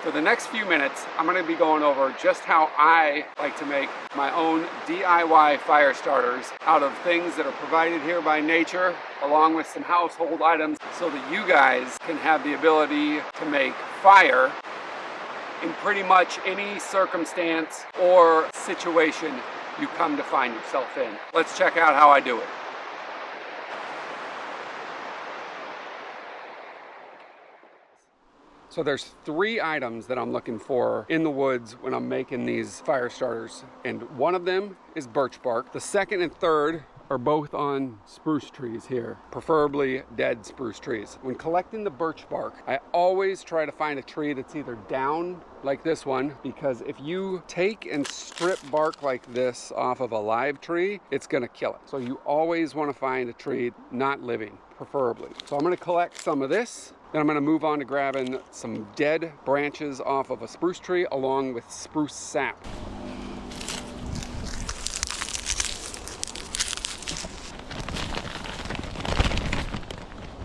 For the next few minutes, I'm going to be going over just how I like to make my own DIY fire starters out of things that are provided here by nature, along with some household items, so that you guys can have the ability to make fire in pretty much any circumstance or situation you come to find yourself in. Let's check out how I do it. So there's 3 items that I'm looking for in the woods when I'm making these fire starters, and one of them is birch bark. The second and third are both on spruce trees here, preferably dead spruce trees. When collecting the birch bark, I always try to find a tree that's either down like this one, because if you take and strip bark like this off of a live tree, it's gonna kill it. So you always wanna find a tree not living, preferably. So I'm gonna collect some of this. Then I'm going to move on to grabbing some dead branches off of a spruce tree along with spruce sap.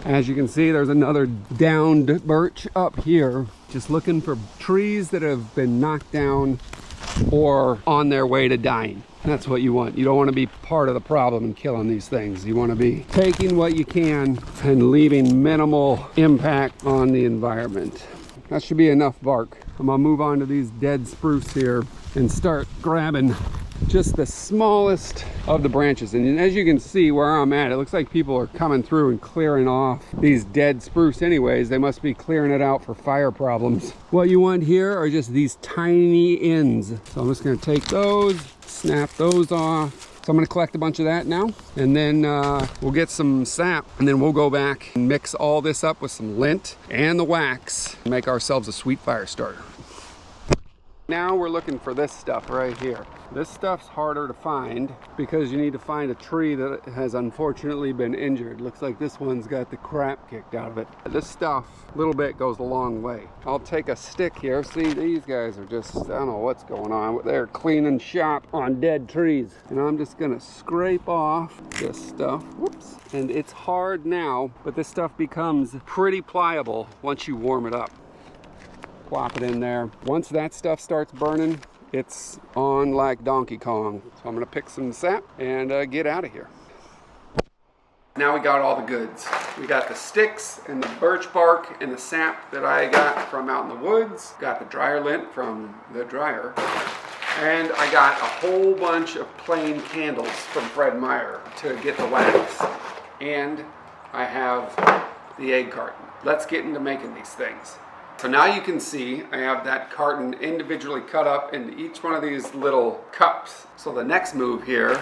As you can see, there's another downed birch up here. Just looking for trees that have been knocked down or on their way to dying. That's what you want. You don't want to be part of the problem in killing these things. You want to be taking what you can and leaving minimal impact on the environment. That should be enough bark. I'm gonna move on to these dead spruce here and start grabbing just the smallest of the branches. And as you can see where I'm at, it looks like people are coming through and clearing off these dead spruce anyways. They must be clearing it out for fire problems. What you want here are just these tiny ends. So I'm just gonna take those, snap those off. So I'm gonna collect a bunch of that now, and then we'll get some sap, and then we'll go back and mix all this up with some lint and the wax and make ourselves a sweet fire starter. Now we're looking for this stuff right here. This stuff's harder to find because you need to find a tree that has unfortunately been injured. Looks like this one's got the crap kicked out of it. This stuff, a little bit, goes a long way. I'll take a stick here. See, these guys are just, I don't know what's going on. They're cleaning shop on dead trees. And I'm just gonna scrape off this stuff. Whoops. And it's hard now, but this stuff becomes pretty pliable once you warm it up. Plop it in there. Once that stuff starts burning, it's on like Donkey Kong. So I'm gonna pick some sap and get out of here. Now we got all the goods. We got the sticks and the birch bark and the sap that I got from out in the woods. Got the dryer lint from the dryer. And I got a whole bunch of plain candles from Fred Meyer to get the wax. And I have the egg carton. Let's get into making these things. So now you can see I have that carton individually cut up into each one of these little cups. So the next move here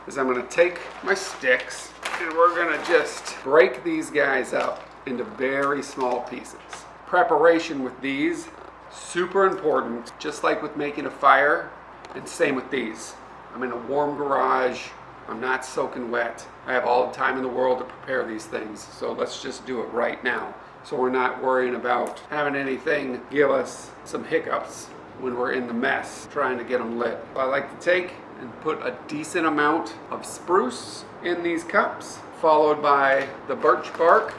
is I'm going to take my sticks and we're going to just break these guys up into very small pieces. Preparation with these, super important, just like with making a fire, and same with these. I'm in a warm garage. I'm not soaking wet. I have all the time in the world to prepare these things. So let's just do it right now, so we're not worrying about having anything give us some hiccups when we're in the mess trying to get them lit. I like to take and put a decent amount of spruce in these cups, followed by the birch bark.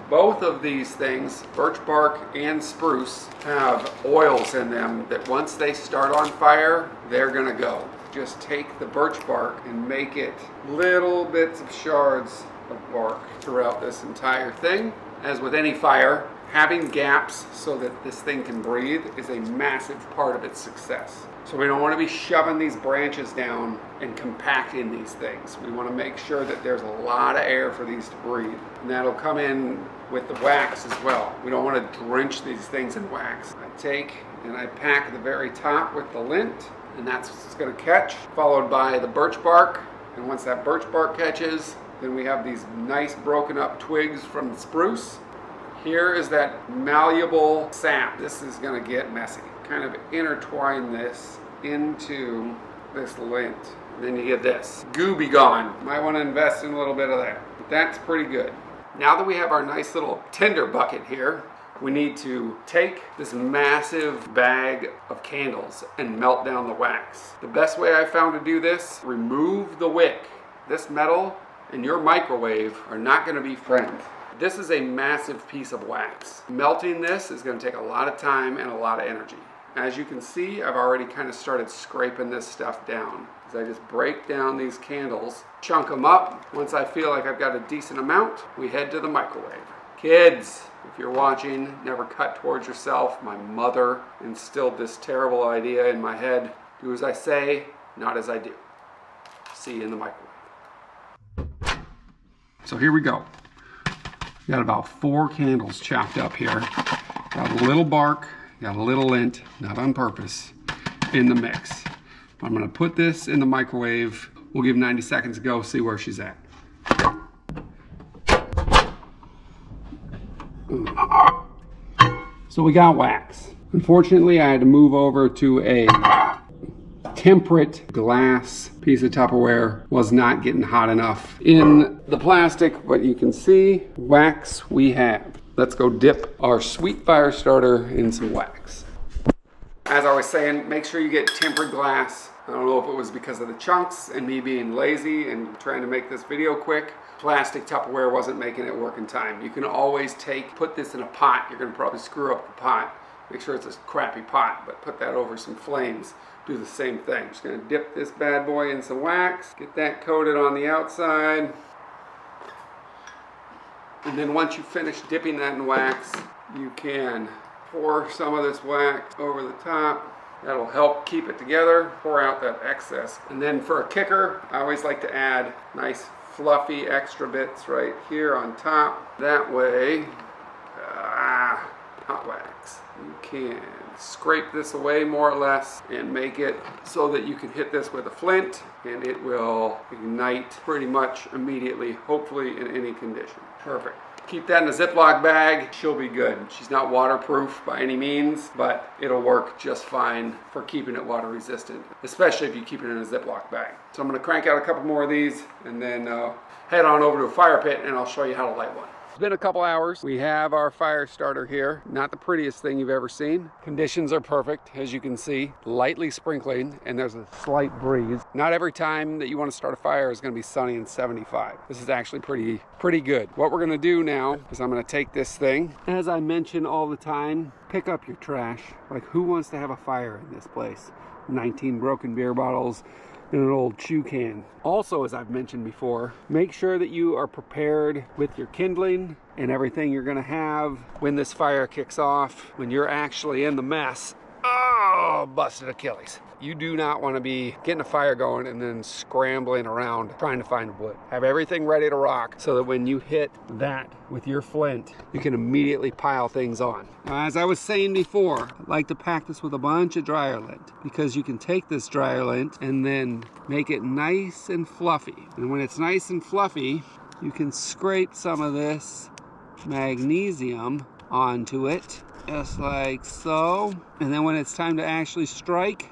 Both of these things, birch bark and spruce, have oils in them that once they start on fire, they're gonna go. Just take the birch bark and make it little bits of shards of bark throughout this entire thing. As with any fire, having gaps so that this thing can breathe is a massive part of its success. So we don't want to be shoving these branches down and compacting these things. We want to make sure that there's a lot of air for these to breathe. And that'll come in with the wax as well. We don't want to drench these things in wax. I take and I pack the very top with the lint, and that's what's going to catch, followed by the birch bark. And once that birch bark catches, then we have these nice broken up twigs from the spruce. Here is that malleable sap. This is gonna get messy. Kind of intertwine this into this lint. And then you get this. Goo be gone. Might wanna invest in a little bit of that. But that's pretty good. Now that we have our nice little tinder bucket here, we need to take this massive bag of candles and melt down the wax. The best way I found to do this, remove the wick. This metal and your microwave are not going to be friends. This is a massive piece of wax. Melting this is going to take a lot of time and a lot of energy. As you can see, I've already kind of started scraping this stuff down. As I just break down these candles, chunk them up. Once I feel like I've got a decent amount, we head to the microwave. Kids, if you're watching, never cut towards yourself. My mother instilled this terrible idea in my head. Do as I say, not as I do. See you in the microwave. So here we go. Got about 4 candles chopped up here. Got a little bark, got a little lint, not on purpose, in the mix. I'm gonna put this in the microwave. We'll give 90 seconds to go, see where she's at. So we got wax. Unfortunately, I had to move over to a temperate glass piece of Tupperware. Was not getting hot enough in the plastic, but you can see wax we have. Let's go dip our sweet fire starter in some wax. As I was saying, make sure you get tempered glass. I don't know if it was because of the chunks and me being lazy and trying to make this video quick. Plastic Tupperware wasn't making it work in time. You can always put this in a pot. You're gonna probably screw up the pot. Make sure it's a crappy pot, but put that over some flames. Do the same thing. Just gonna dip this bad boy in some wax, get that coated on the outside. And then once you finish dipping that in wax, you can pour some of this wax over the top. That'll help keep it together, pour out that excess. And then for a kicker, I always like to add nice fluffy extra bits right here on top. That way, hot wax. You can scrape this away more or less and make it so that you can hit this with a flint and it will ignite pretty much immediately, hopefully in any condition. Perfect. Keep that in a Ziploc bag, she'll be good. She's not waterproof by any means, but it'll work just fine for keeping it water resistant, especially if you keep it in a Ziploc bag. So I'm gonna crank out a couple more of these and then head on over to a fire pit and I'll show you how to light one. It's been a couple hours. We have our fire starter here. Not the prettiest thing you've ever seen. Conditions are perfect, as you can see. Lightly sprinkling, and there's a slight breeze. Not every time that you want to start a fire is going to be sunny and 75. This is actually pretty good. What we're going to do now is I'm going to take this thing. As I mention all the time, pick up your trash. Like, who wants to have a fire in this place? 19 broken beer bottles in an old chew can. Also, as I've mentioned before, make sure that you are prepared with your kindling and everything you're gonna have when this fire kicks off, when you're actually in the mess. Oh, busted Achilles. You do not want to be getting a fire going and then scrambling around trying to find wood. Have everything ready to rock so that when you hit that with your flint, you can immediately pile things on. Now, as I was saying before, I like to pack this with a bunch of dryer lint because you can take this dryer lint and then make it nice and fluffy. And when it's nice and fluffy, you can scrape some of this magnesium onto it, just like so. And then when it's time to actually strike,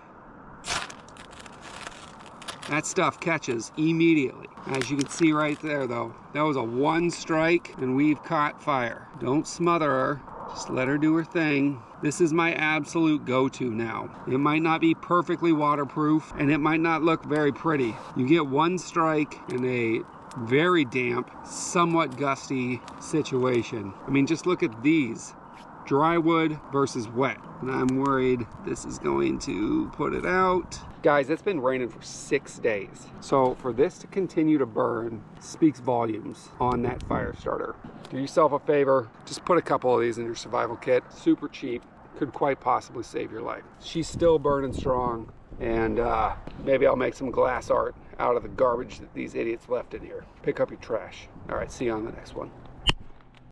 that stuff catches immediately. As you can see right there though, that was a 1 strike and we've caught fire. Don't smother her, just let her do her thing. This is my absolute go-to now. It might not be perfectly waterproof and it might not look very pretty. You get 1 strike in a very damp, somewhat gusty situation. I mean, just look at these. Dry wood versus wet. And I'm worried this is going to put it out. Guys, it's been raining for 6 days. So for this to continue to burn speaks volumes on that fire starter. Do yourself a favor, just put a couple of these in your survival kit. Super cheap, could quite possibly save your life. She's still burning strong, and maybe I'll make some glass art out of the garbage that these idiots left in here. Pick up your trash. All right, see you on the next one.